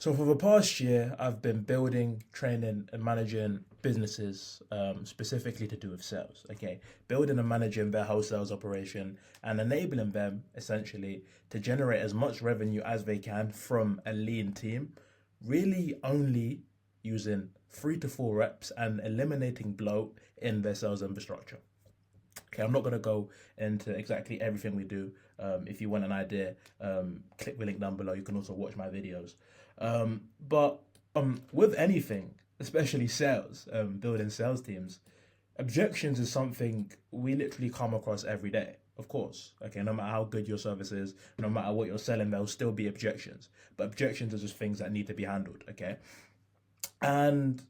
So for the past year, I've been building, training, and managing businesses specifically to do with sales. Okay, building and managing their whole sales operation and enabling them essentially to generate as much revenue as they can from a lean team, really only using 3 to 4 reps and eliminating bloat in their sales infrastructure. Okay, I'm not going to go into exactly everything we do. If you want an idea, click the link down below. You can also watch my videos. But with anything, especially sales, building sales teams, objections is something we literally come across every day. Of course, okay, no matter how good your service is, no matter what you're selling, there'll still be objections. But objections are just things that need to be handled, okay? And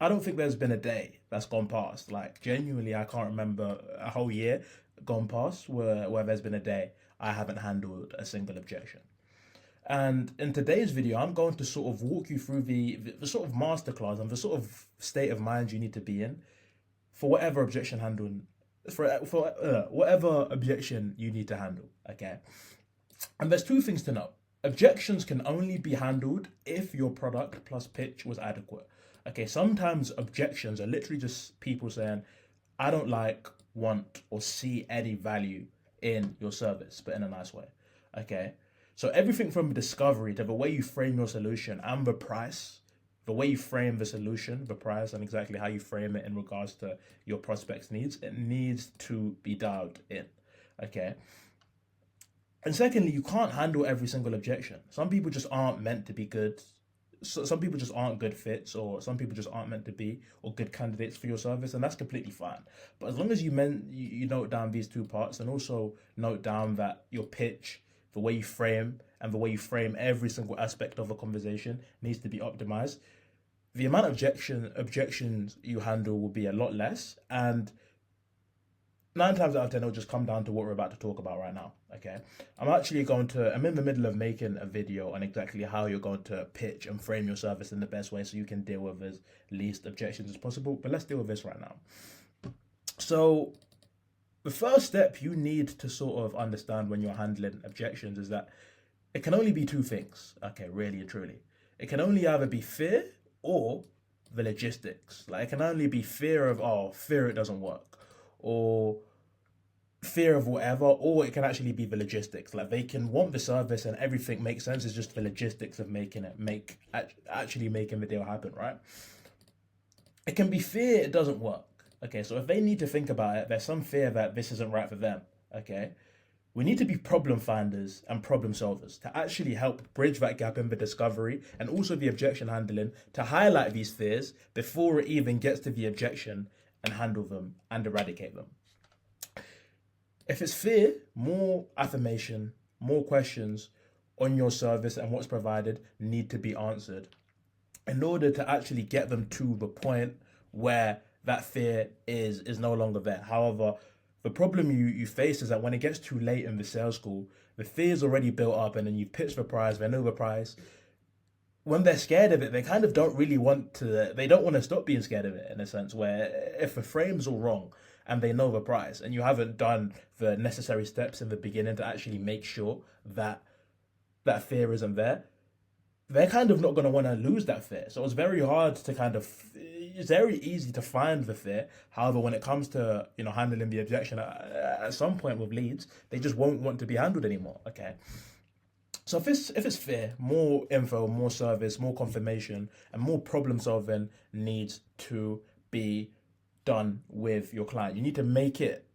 I don't think there's been a day that's gone past. Like genuinely, I can't remember a whole year gone past where there's been a day I haven't handled a single objection. And in today's video, I'm going to sort of walk you through the sort of masterclass and the sort of state of mind you need to be in for whatever objection handling, for whatever objection you need to handle. Okay, and there's two things to know. Objections can only be handled if your product plus pitch was adequate. Okay, sometimes objections are literally just people saying, I don't like, want, or see any value in your service, but in a nice way. Okay, so everything from discovery to the way you frame your solution and the price, the way you frame the solution, the price, and exactly how you frame it in regards to your prospect's needs, it needs to be dialed in. Okay, and secondly, you can't handle every single objection. Some people just aren't meant to be good. So some people just aren't good fits, or some people just aren't meant to be, or good candidates for your service, and that's completely fine. But as long as you note down these two parts, and also note down that your pitch, the way you frame, and the way you frame every single aspect of a conversation needs to be optimized, the amount of objections you handle will be a lot less, and 9 times out of 10 it'll just come down to what we're about to talk about right now. Okay, I'm in the middle of making a video on exactly how you're going to pitch and frame your service in the best way so you can deal with as least objections as possible. But let's deal with this right now. So the first step you need to sort of understand when you're handling objections is that it can only be two things. Okay, really and truly, it can only either be fear or the logistics. Like it can only be fear it doesn't work, or fear of whatever, or it can actually be the logistics. Like they can want the service and everything makes sense. It's just the logistics of actually making the deal happen, right? It can be fear it doesn't work. Okay, so if they need to think about it, there's some fear that this isn't right for them. Okay, we need to be problem finders and problem solvers to actually help bridge that gap in the discovery and also the objection handling, to highlight these fears before it even gets to the objection and handle them and eradicate them. If it's fear, more affirmation, more questions on your service and what's provided need to be answered in order to actually get them to the point where that fear is no longer there. However, the problem you face is that when it gets too late in the sales call, the fear is already built up, and then you pitch the price, they know the price. When they're scared of it, they kind of don't really they don't want to stop being scared of it, in a sense, where if the frame's all wrong and they know the price and you haven't done the necessary steps in the beginning to actually make sure that that fear isn't there, they're kind of not going to want to lose that fear. So it's very hard to it's very easy to find the fear. However, when it comes to, handling the objection at some point with leads, they just won't want to be handled anymore. Okay. So if it's fear, more info, more service, more confirmation, and more problem solving needs to be done with your client. You need to make it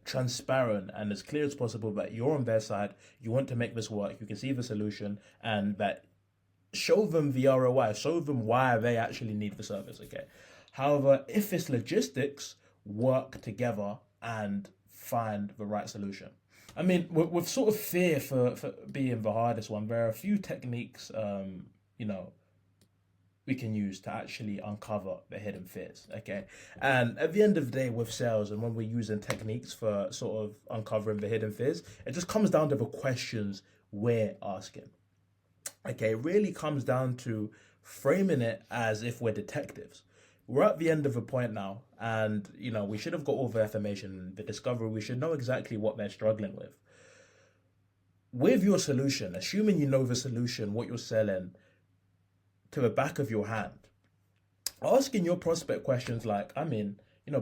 transparent and as clear as possible that you're on their side, you want to make this work, you can see the solution, and that show them the ROI, show them why they actually need the service. Okay. However, if it's logistics, work together and find the right solution. I mean, with sort of fear for being the hardest one, there are a few techniques, we can use to actually uncover the hidden fears. Okay. And at the end of the day, with sales and when we're using techniques for sort of uncovering the hidden fears, it just comes down to the questions we're asking. Okay. It really comes down to framing it as if we're detectives. We're at the end of a point now, and we should have got all the information, the discovery. We should know exactly what they're struggling with your solution. Assuming you know the solution, what you're selling, to the back of your hand, asking your prospect questions like,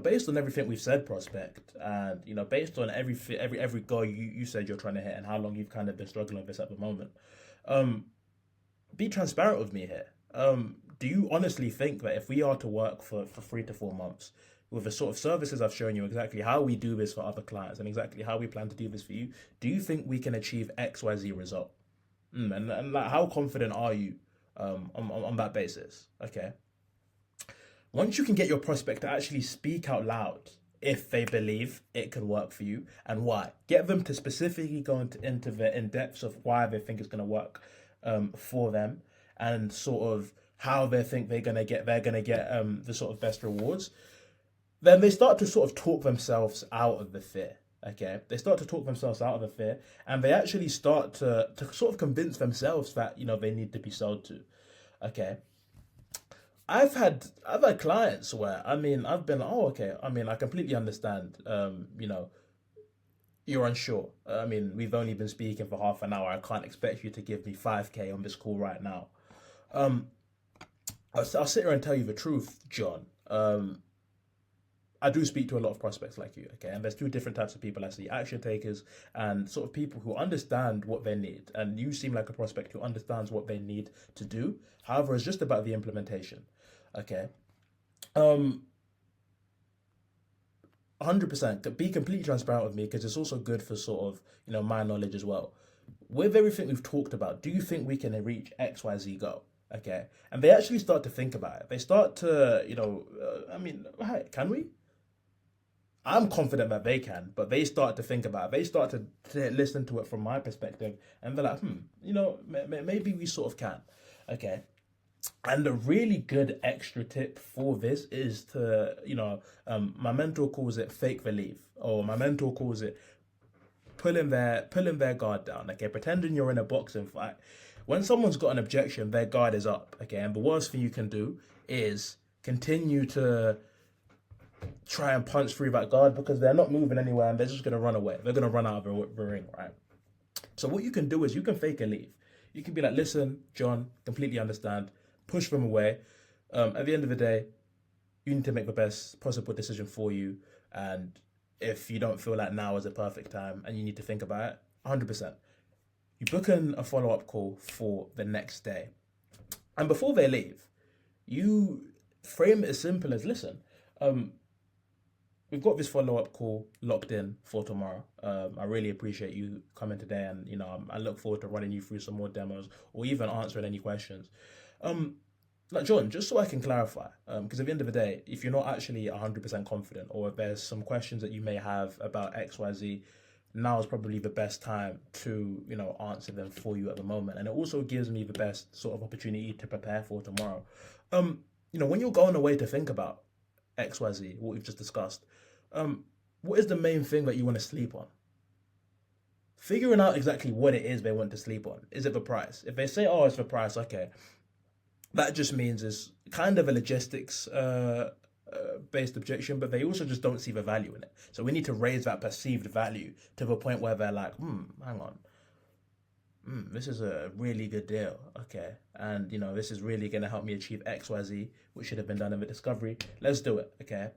based on everything we've said, prospect, and based on every goal you said you're trying to hit, and how long you've kind of been struggling with this at the moment, be transparent with me here. Do you honestly think that if we are to work for 3 to 4 months with the sort of services I've shown you, exactly how we do this for other clients and exactly how we plan to do this for you, do you think we can achieve XYZ result? And like, how confident are you on that basis? Okay. Once you can get your prospect to actually speak out loud if they believe it can work for you and why, get them to specifically go into the in depths of why they think it's going to work for them, and sort of how they think they're gonna get the sort of best rewards. Then they start to sort of talk themselves out of the fear. Okay, they start to talk themselves out of the fear, and they actually start to sort of convince themselves that they need to be sold to. Okay, I've had clients where I've been, oh, okay, I completely understand. You're unsure. We've only been speaking for half an hour. I can't expect you to give me 5K on this call right now. I'll sit here and tell you the truth, John. I do speak to a lot of prospects like you, okay? And there's two different types of people I see: action takers and sort of people who understand what they need. And you seem like a prospect who understands what they need to do. However, it's just about the implementation, okay? 100%. Be completely transparent with me, because it's also good for sort of my knowledge as well. With everything we've talked about, do you think we can reach XYZ goal? Okay, and they actually start to think about it. They start to, can we? I'm confident that they can, but they start to think about it. They start to listen to it from my perspective, and they're like, maybe we sort of can. Okay. And a really good extra tip for this is to, my mentor calls it fake belief, or my mentor calls it pulling their guard down. Okay, pretending you're in a boxing fight. When someone's got an objection, their guard is up. Okay, and the worst thing you can do is continue to try and punch through that guard, because they're not moving anywhere and they're just going to run away. They're going to run out of the ring, right? So what you can do is you can fake a leave. You can be like, listen, John, completely understand. Push them away. At the end of the day, you need to make the best possible decision for you. And if you don't feel like now is a perfect time and you need to think about it, 100%. You book in a follow-up call for the next day. And before they leave, you frame it as simple as, listen, we've got this follow-up call locked in for tomorrow. I really appreciate you coming today, and I look forward to running you through some more demos or even answering any questions. Like, John, just so I can clarify, because at the end of the day, if you're not actually 100% confident, or if there's some questions that you may have about XYZ, now is probably the best time to answer them for you at the moment. And it also gives me the best sort of opportunity to prepare for tomorrow. When you're going away to think about XYZ, what we've just discussed, what is the main thing that you want to sleep on? Figuring out exactly what it is they want to sleep on. Is it the price? If they say, oh, it's the price, okay, that just means it's kind of a logistics based objection, but they also just don't see the value in it. So we need to raise that perceived value to the point where they're like, hang on, this is a really good deal, okay, and this is really going to help me achieve XYZ, which should have been done in the discovery. Let's do it, okay?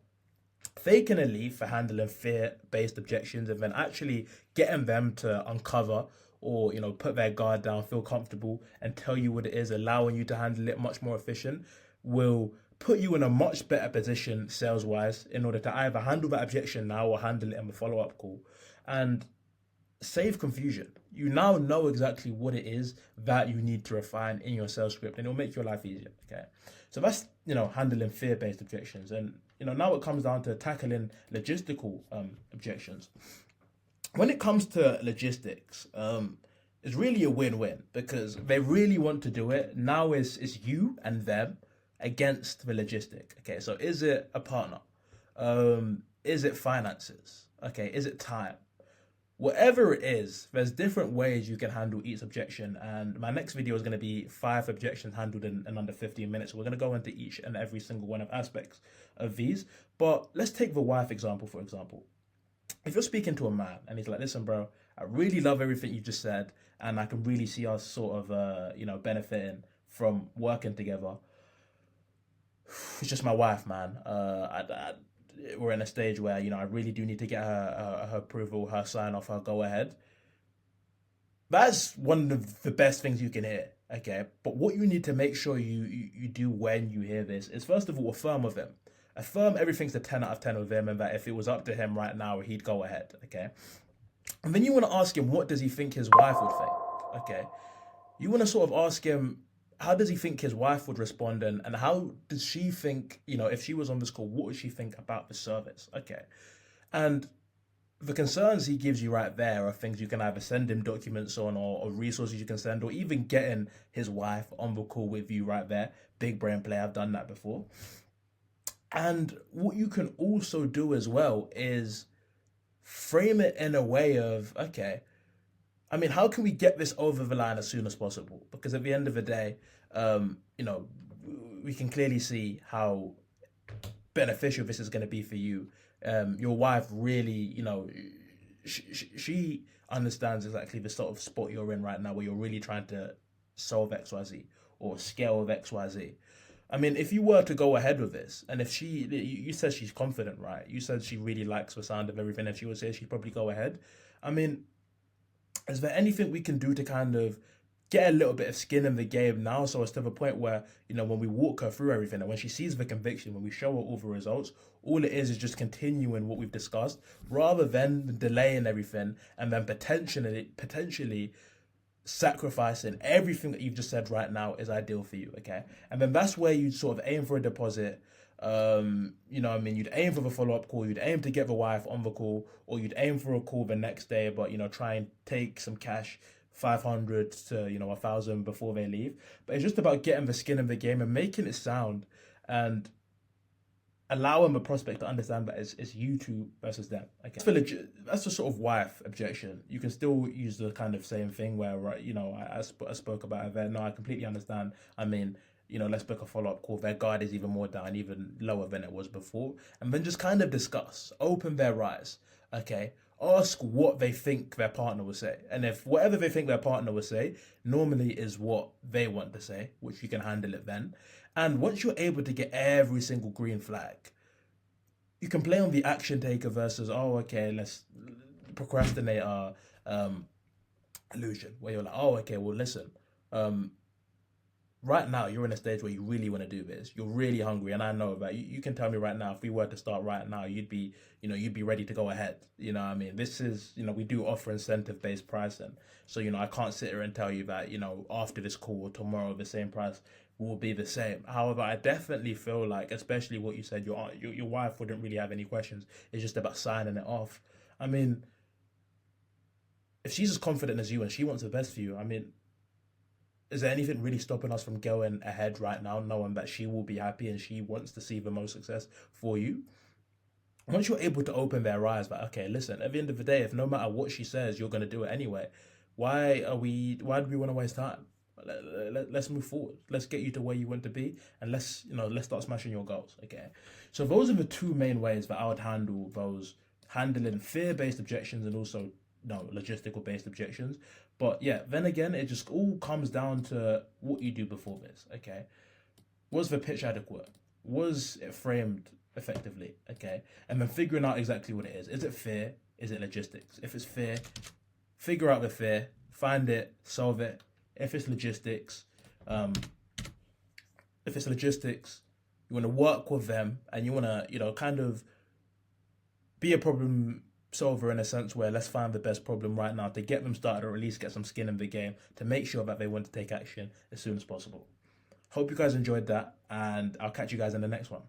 Faking a leave for handling fear-based objections, and then actually getting them to uncover or put their guard down, feel comfortable, and tell you what it is, allowing you to handle it much more efficient, will put you in a much better position sales-wise in order to either handle that objection now or handle it in the follow-up call, and save confusion. You now know exactly what it is that you need to refine in your sales script, and it'll make your life easier. Okay, so that's handling fear-based objections, and now it comes down to tackling logistical objections. When it comes to logistics, it's really a win-win, because they really want to do it. Now it's you and them against the logistic. Okay, so is it a partner? Is it finances? Okay, is it time? Whatever it is, there's different ways you can handle each objection, and my next video is going to be 5 objections handled in under 15 minutes. We're going to go into each and every single one of aspects of these, but let's take the wife example, for example. If you're speaking to a man and he's like, listen, bro, I really love everything you just said, and I can really see us sort of, benefiting from working together. It's just my wife, man. We're in a stage where, I really do need to get her approval, her sign off, her go ahead. That's one of the best things you can hear. Okay, but what you need to make sure you do when you hear this is, first of all, affirm with him. Affirm everything's a 10 out of 10 with him, and that if it was up to him right now, he'd go ahead. Okay, and then you want to ask him, what does he think his wife would think? Okay, you want to sort of ask him, how does he think his wife would respond, and how does she think, if she was on this call, what would she think about the service? Okay, and the concerns he gives you right there are things you can either send him documents on, or resources you can send, or even getting his wife on the call with you right there. Big brain play, I've done that before. And what you can also do as well is frame it in a way of, okay, I mean, how can we get this over the line as soon as possible? Because at the end of the day, we can clearly see how beneficial this is going to be for you. Your wife really, she understands exactly the sort of spot you're in right now, where you're really trying to solve XYZ or scale of XYZ. I mean, if you were to go ahead with this, and if you said she's confident, right? You said she really likes the sound of everything. If she would say, she'd probably go ahead. I mean, is there anything we can do to kind of get a little bit of skin in the game now, so as to the point where, when we walk her through everything, and when she sees the conviction, when we show her all the results, all it is just continuing what we've discussed, rather than delaying everything and then potentially sacrificing everything that you've just said right now is ideal for you. Okay, and then that's where you sort of aim for a deposit. You'd aim for the follow-up call, you'd aim to get the wife on the call, or you'd aim for a call the next day, but try and take some cash, 500 to 1,000 before they leave. But it's just about getting the skin in the game and making it sound, and allowing the prospect to understand that it's you two versus them. Okay, that's the sort of wife objection. You can still use the kind of same thing where, right, I spoke about it there. No, I completely understand. I mean, let's book a follow-up call. Their guard is even more down, even lower than it was before. And then just kind of discuss, open their eyes. Okay, ask what they think their partner will say. And if whatever they think their partner will say normally is what they want to say, which you can handle it then. And once you're able to get every single green flag, you can play on the action taker versus, let's procrastinate our illusion, where you're like, well, listen, right now you're in a stage where you really want to do this. You're really hungry, and I know that you can tell me right now, if we were to start right now, you'd be ready to go ahead. What I mean? This is, we do offer incentive-based pricing. So, I can't sit here and tell you that, after this call or tomorrow, the same price will be the same. However, I definitely feel like, especially what you said, your wife wouldn't really have any questions. It's just about signing it off. I mean, if she's as confident as you and she wants the best for you, I mean, is there anything really stopping us from going ahead right now, knowing that she will be happy and she wants to see the most success for you? Once you're able to open their eyes, like, okay, listen, at the end of the day, if no matter what she says, you're going to do it anyway, why do we want to waste time? Let's move forward. Let's get you to where you want to be, and let's start smashing your goals. Okay, so those are the two main ways that I would handle those, handling fear-based objections and also logistical-based objections. But yeah, then again, it just all comes down to what you do before this. Okay, was the pitch adequate? Was it framed effectively? Okay, and then figuring out exactly what it is. Is it fear? Is it logistics? If it's fear, figure out the fear, find it, solve it. If it's logistics, you want to work with them, and you want to, kind of be a problem solver in a sense where, let's find the best problem right now to get them started, or at least get some skin in the game to make sure that they want to take action as soon as possible. Hope you guys enjoyed that, and I'll catch you guys in the next one.